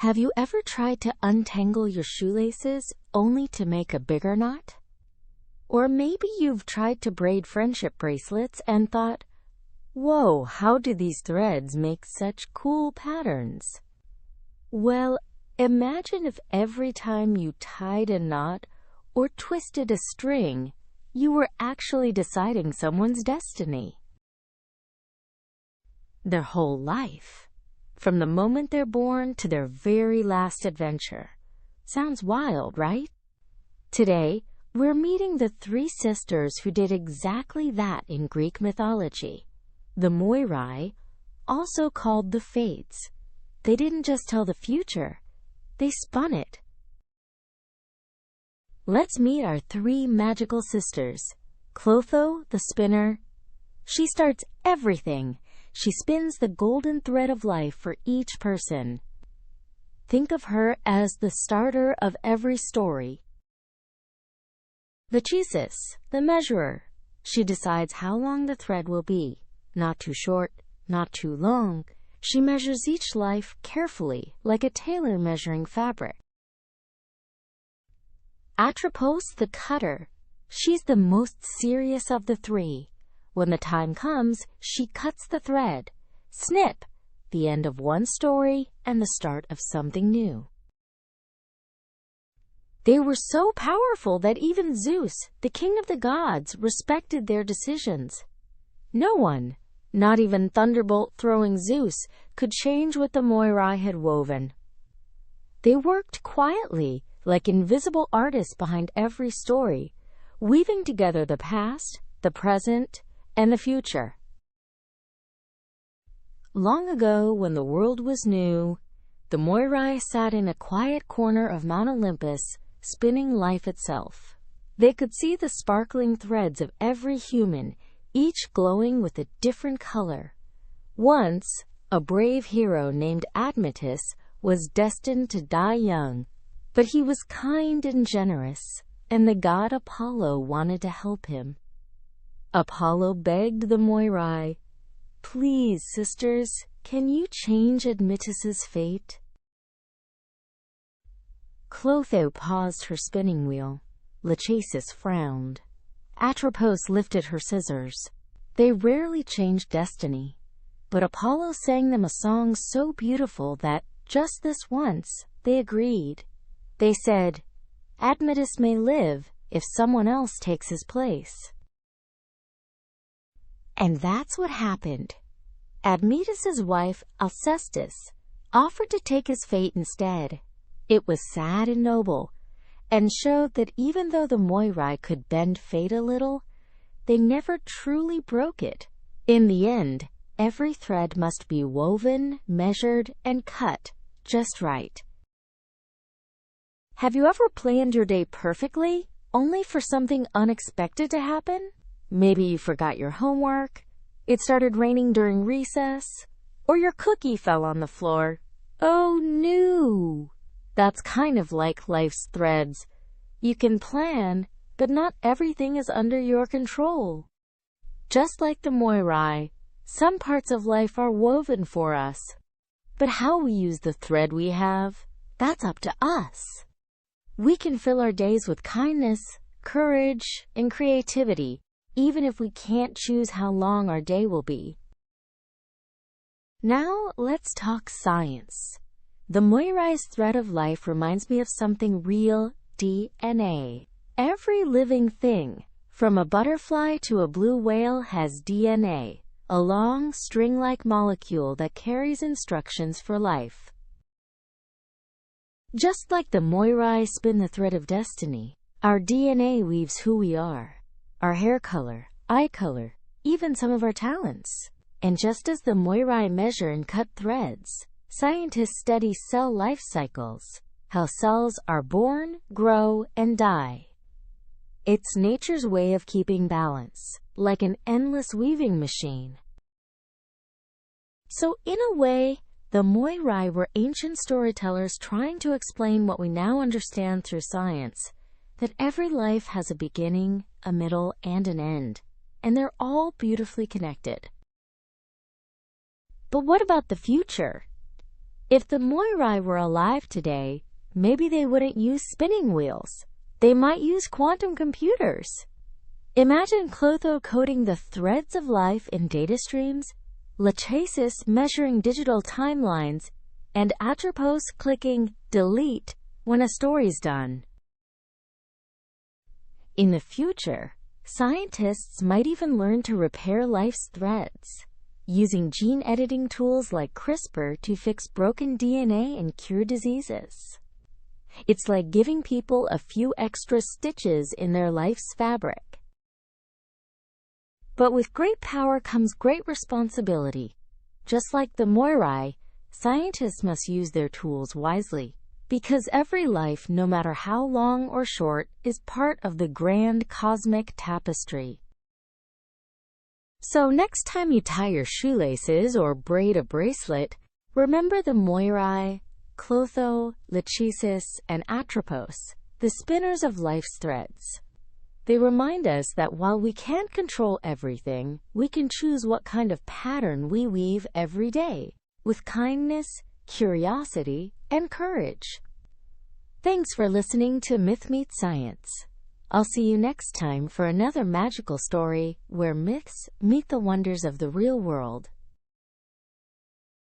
Have you ever tried to untangle your shoelaces only to make a bigger knot? Or maybe you've tried to braid friendship bracelets and thought, "Whoa, how do these threads make such cool patterns?" Well, imagine if every time you tied a knot or twisted a string, you were actually deciding someone's destiny. Their whole life, from the moment they're born to their very last adventure. Sounds wild, right? Today, we're meeting the three sisters who did exactly that in Greek mythology. The Moirai, also called the Fates. They didn't just tell the future, they spun it. Let's meet our three magical sisters. Clotho, the spinner. She starts everything. She spins the golden thread of life for each person. Think of her as the starter of every story. Lachesis, the measurer. She decides how long the thread will be. Not too short, not too long. She measures each life carefully, like a tailor measuring fabric. Atropos, the cutter. She's the most serious of the three. When the time comes, she cuts the thread. Snip, the end of one story and the start of something new. They were so powerful that even Zeus, the king of the gods, respected their decisions. No one, not even thunderbolt-throwing Zeus, could change what the Moirai had woven. They worked quietly, like invisible artists behind every story, weaving together the past, the present, and the future. Long ago, when the world was new, the Moirai sat in a quiet corner of Mount Olympus, spinning life itself. They could see the sparkling threads of every human, each glowing with a different color. Once, a brave hero named Atropos was destined to die young, but he was kind and generous, and the god Apollo wanted to help him. Apollo begged the Moirai, "Please, sisters, can you change Atropos' fate?" Clotho paused her spinning wheel. Lachesis frowned. Atropos lifted her scissors. They rarely changed destiny, but Apollo sang them a song so beautiful that, just this once, they agreed. They said, "Atropos may live if someone else takes his place." And that's what happened. Atropos' wife, Alcestis, offered to take his fate instead. It was sad and noble, and showed that even though the Moirai could bend fate a little, they never truly broke it. In the end, every thread must be woven, measured, and cut just right. Have you ever planned your day perfectly, only for something unexpected to happen? Maybe you forgot your homework, it started raining during recess, or your cookie fell on the floor. Oh no! That's kind of like life's threads. You can plan, but not everything is under your control. Just like the Moirai, some parts of life are woven for us. But how we use the thread we have, that's up to us. We can fill our days with kindness, courage, and creativity, even if we can't choose how long our day will be. Now let's talk science. The Moirai's thread of life reminds me of something real: DNA. Every living thing, from a butterfly to a blue whale, has DNA, a long, string-like molecule that carries instructions for life. Just like the Moirai spin the thread of destiny, our DNA weaves who we are, our hair color, eye color, even some of our talents. And just as the Moirai measure and cut threads, scientists study cell life cycles, how cells are born, grow, and die. It's nature's way of keeping balance, like an endless weaving machine. So in a way, the Moirai were ancient storytellers trying to explain what we now understand through science, that every life has a beginning, a middle, and an end, and they're all beautifully connected. But what about the future? If the Moirai were alive today, maybe they wouldn't use spinning wheels. They might use quantum computers. Imagine Clotho coding the threads of life in data streams, Lachesis measuring digital timelines, and Atropos clicking delete when a story's done. In the future, scientists might even learn to repair life's threads, using gene editing tools like CRISPR to fix broken DNA and cure diseases. It's like giving people a few extra stitches in their life's fabric. But with great power comes great responsibility. Just like the Moirai, scientists must use their tools wisely, because every life, no matter how long or short, is part of the grand cosmic tapestry. So next time you tie your shoelaces or braid a bracelet, remember the Moirai, Clotho, Lachesis, and Atropos, the spinners of life's threads. They remind us that while we can't control everything, we can choose what kind of pattern we weave every day, with kindness, curiosity, and courage. Thanks for listening to Myth Meets Science. I'll see you next time for another magical story where myths meet the wonders of the real world.